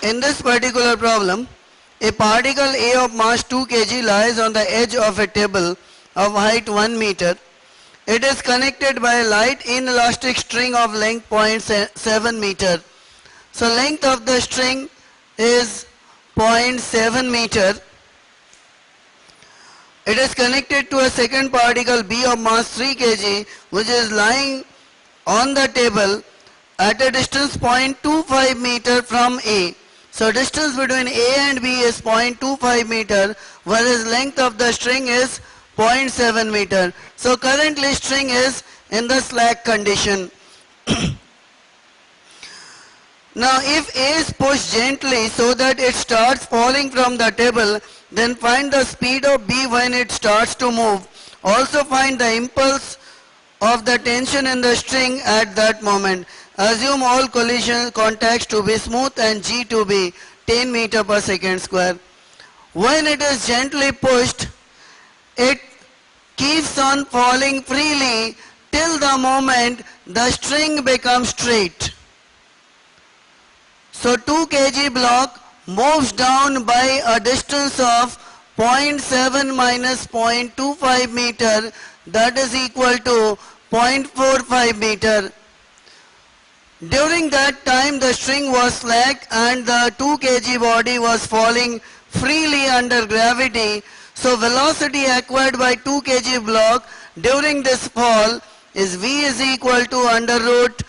In this particular problem, a particle A of mass 2 kg lies on the edge of a table of height 1 meter. It is connected by a light inelastic string of length 0.7 meter. So length of the string is 0.7 meter. It is connected to a second particle B of mass 3 kg which is lying on the table at a distance 0.25 meter from A. So distance between A and B is 0.25 meter, whereas length of the string is 0.7 meter. So currently string is in the slack condition. Now if A is pushed gently so that it starts falling from the table, then find the speed of B when it starts to move. Also find the impulse of the tension in the string at that moment. Assume all collision contacts to be smooth and G to be 10 meter per second square. When it is gently pushed, it keeps on falling freely till the moment the string becomes straight. So 2 kg block moves down by a distance of 0.7 minus 0.25 meter, that is equal to 0.45 meter. During that time the string was slack and the 2 kg body was falling freely under gravity. So velocity acquired by 2 kg block during this fall is V is equal to under root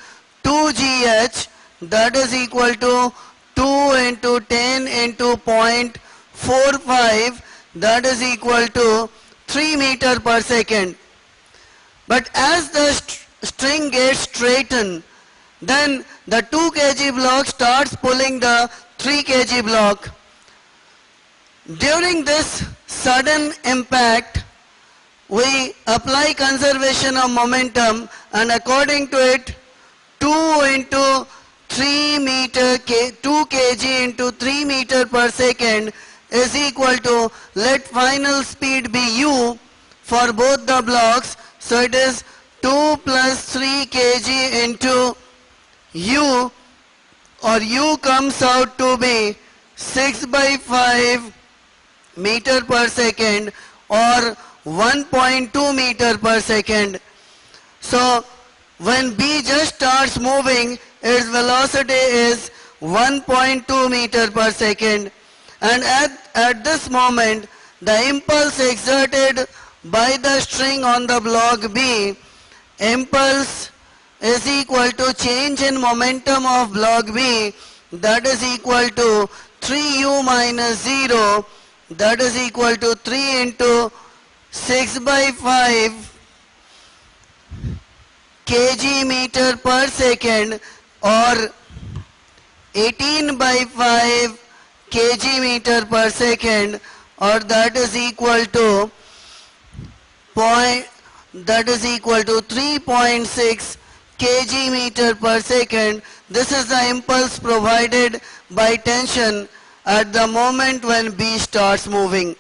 2gh, that is equal to 2 into 10 into 0.45, that is equal to 3 meter per second. But as the string gets straightened, then the 2 kg block starts pulling the 3 kg block. During this sudden impact, we apply conservation of momentum, and according to it, 2 into 3 meter, 2 kg into 3 meter per second is equal to, let final speed be u for both the blocks. So it is 2 plus 3 kg into u, or u comes out to be 6 by 5 meter per second or 1.2 meter per second. So when B just starts moving, its velocity is 1.2 meter per second, and at this moment the impulse exerted by the string on the block B, impulse is equal to change in momentum of block B, that is equal to 3u minus 0, that is equal to 3 into 6 by 5 kg meter per second or 18 by 5 kg meter per second, or that is equal to 3.6 kg meter per second. This is the impulse provided by tension at the moment when B starts moving.